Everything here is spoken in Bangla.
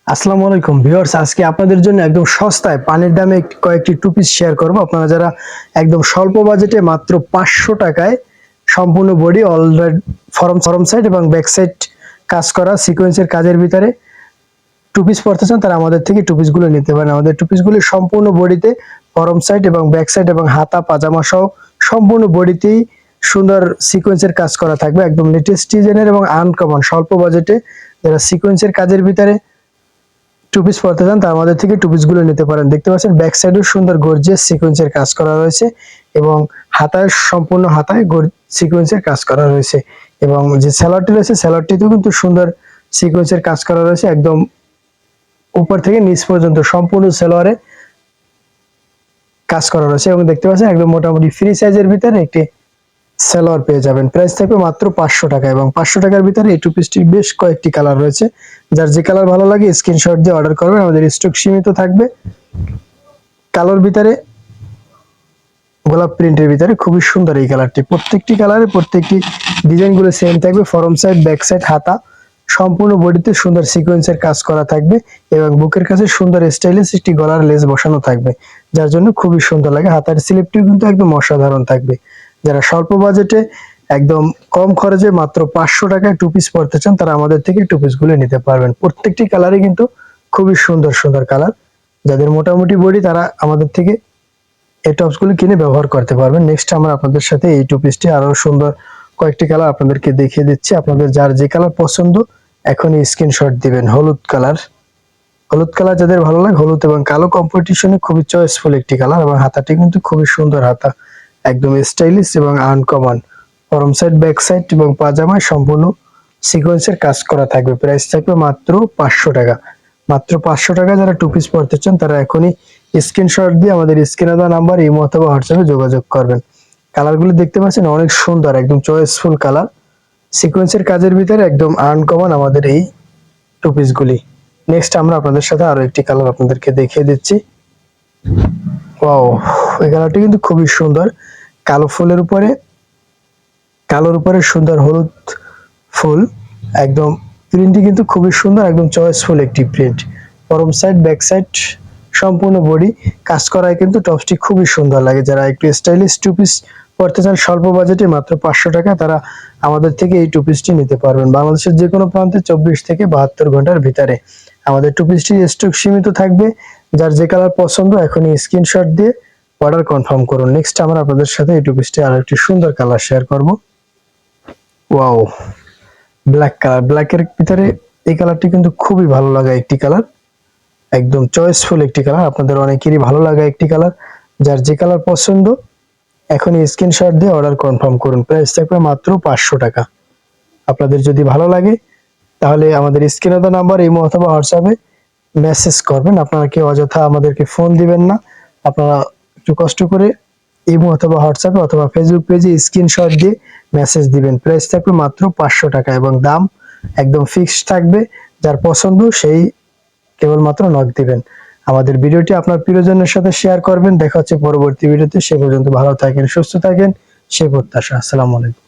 আসসালামু আলাইকুম ভিউয়ার্স, আজকে আপনাদের জন্য একদম সস্তায় পানির দামে কয়েকটি টু পিস শেয়ার করব। আপনারা যারা একদম স্বল্প বাজেটে মাত্র 500 টাকায় সম্পূর্ণ বডি অলরেডি ফরম সাইড এবং ব্যাক সাইড কাজ করা সিকোয়েন্সের কাজের ভিতরে টু পিস পড়তে চান, তারা আমাদের থেকে টু পিসগুলো নিতে পারেন। আমাদের টু পিসগুলি সম্পূর্ণ বডিতে ফরম সাইড এবং ব্যাক সাইড এবং হাতা পাজামা সহ সম্পূর্ণ বডিতেই সুন্দর সিকোয়েন্সের কাজ করা থাকবে। একদম লেটেস্ট ডিজাইনের এবং আনকমন স্বল্প বাজেটে যারা সিকোয়েন্সের কাজের ভিতরে টু পিস পড়তে চান, তার আমাদের থেকে টু পিস গুলো নিতে পারেন। দেখতে পাচ্ছেন ব্যাক সাইডেও সুন্দর গর্জিয়াস সিকোয়েন্সের কাজ করা রয়েছে এবং হাতায় সম্পূর্ণ হাতায় সিকোয়েন্সের কাজ করা রয়েছে এবং যে স্যালোয়ারটি রয়েছে স্যালোয়ারটিতেও কিন্তু সুন্দর সিকোয়েন্সের কাজ করা রয়েছে। একদম উপর থেকে নিচ পর্যন্ত সম্পূর্ণ সালোয়ারে কাজ করা রয়েছে এবং দেখতে পাচ্ছেন একদম মোটামুটি ফ্রি সাইজের ভিতরে একটি সালোয়ার পেয়ে যাবেন। প্রাইস থাকবে মাত্র 500 টাকা এবং 500 টাকার ভিতরে এই টু পিসটির বেশ কয়েকটি কালার রয়েছে। যার যে কালার ভালো লাগে স্ক্রিনশট দিয়ে অর্ডার করবেন। আমাদের স্টক সীমিত থাকবে। কালোর ভিতরে গোলাপ প্রিন্টের ভিতরে খুবই সুন্দর এই কালারটি। প্রত্যেকটি কালারে প্রত্যেকটি ডিজাইনগুলো সেম থাকবে। ফরম সাইড ব্যাক সাইড হাতা সম্পূর্ণ বডিতে সুন্দর সিকোয়েন্সের কাজ করা থাকবে এবং বুকের কাছে সুন্দর স্টাইলিশ একটি গলার লেস বসানো থাকবে, যার জন্য খুবই সুন্দর লাগে। হাতার স্লিপটিও কিন্তু একদম অসাধারণ থাকবে। যারা স্বল্প বাজেটে একদম কম খরচে মাত্র 500 টাকায় টু পিস পড়তে চান, তারা আমাদের থেকে টু পিস গুলো নিতে পারবেন। প্রত্যেকটি কালারই কিন্তু খুবই সুন্দর সুন্দর কালার। যাদের মোটামুটি বডি তারা আমাদের থেকে এই টপস গুলো কিনে ব্যবহার করতে পারবেন। নেক্সট আমরা আপনাদের সাথে এই টু পিসটি আরো সুন্দর কয়েকটি কালার আপনাদেরকে দেখিয়ে দিচ্ছি। আপনাদের যার যে কালার পছন্দ এখনই স্ক্রিনশট দিবেন। হলুদ কালার যাদের ভালো লাগে, হলুদ এবং কালো কম্পিটিশনে খুবই চয়েসফুল একটি কালার এবং হাতাটি কিন্তু খুবই সুন্দর হাতা, একদম স্টাইলিশ এবং uncommon. Form side back side এবং পাজামায় সম্পূর্ণ সিকোয়েন্সের কাজ করা থাকবে। প্রাইস থাকবে মাত্র 500 টাকা। মাত্র 500 টাকা যারা টু পিস পড়তে চান তারা এখনই স্ক্রিনশট দিয়ে আমাদের স্ক্রিনে দেওয়া নাম্বার ইমো অথবা হোয়াটসঅ্যাপে যোগাযোগ করবেন। কালারগুলো দেখতে পাচ্ছেন অনেক সুন্দর, একদম চয়েসফুল কালার। সিকোয়েন্সের কাজের ভিতরে একদম আনকমন আমাদের এই টু পিসগুলি। নেক্সট আমরা আপনাদের সাথে আরো একটি কালার আপনাদেরকে দেখিয়ে দিচ্ছি। ওয়াও, এই কালারটি কিন্তু খুবই সুন্দর। কালোর উপরে সুন্দর হলুদ ফুল, একদম প্রিন্টটি কিন্তু খুবই সুন্দর, একদম চয়েসফুল একটি print. Form side back side সম্পূর্ণ বডি কাজ করায় কিন্তু টপসটি খুবই সুন্দর লাগে। যারা একটু স্টাইলিশ টু পিস পড়তে চান স্বল্প বাজেটে মাত্র 500 টাকা, তারা আমাদের থেকে এই টু পিসটি নিতে পারবেন। বাংলাদেশের যে কোনো প্রান্তে 24 থেকে 72 ঘন্টার ভিতরে আমাদের টু পিসটির স্টক সীমিত থাকবে। যার যে কালার পছন্দ এখনই স্ক্রিনশট দিয়ে অর্ডার কনফার্ম করুন। নেক্সট আমরা আপনাদের সাথে এই টু পিসটি আরো একটি সুন্দর কালার শেয়ার করব। ওয়াও, ব্ল্যাকের ভিতরে এই কালারটি কিন্তু খুবই ভালো লাগা একটি কালার, একদম চয়েসফুল একটি কালার। আপনাদের অনেকেরই ভালো লাগা একটি কালার। যার যে কালার পছন্দ এখনই স্ক্রিনশট দিয়ে অর্ডার কনফার্ম করুন। প্রাইস থাকবে মাত্র 500 টাকা। আপনাদের যদি ভালো লাগে তাহলে আমাদের স্ক্রিনে দেওয়া নাম্বার ইমো অথবা হোয়াটসঅ্যাপে মেসেজ করবেন। আপনারা কেউ অযথা আমাদেরকে ফোন দিবেন না। আপনারা একটু কষ্ট করে ইমো অথবা হোয়াটসঅ্যাপে অথবা ফেসবুক পেজে স্ক্রিনশট দিয়ে মেসেজ দিবেন। প্রাইস থাকবে মাত্র 500 টাকা এবং দাম একদম ফিক্সড থাকবে। যার পছন্দ সেই কেবলমাত্র নক দিবেন। আমাদের ভিডিওটি আপনার প্রিয়জনের সাথে শেয়ার করবেন। দেখা হচ্ছে পরবর্তী ভিডিওতে। সে পর্যন্ত ভালো থাকেন, সুস্থ থাকেন, সেই প্রত্যাশা। আসসালামু আলাইকুম।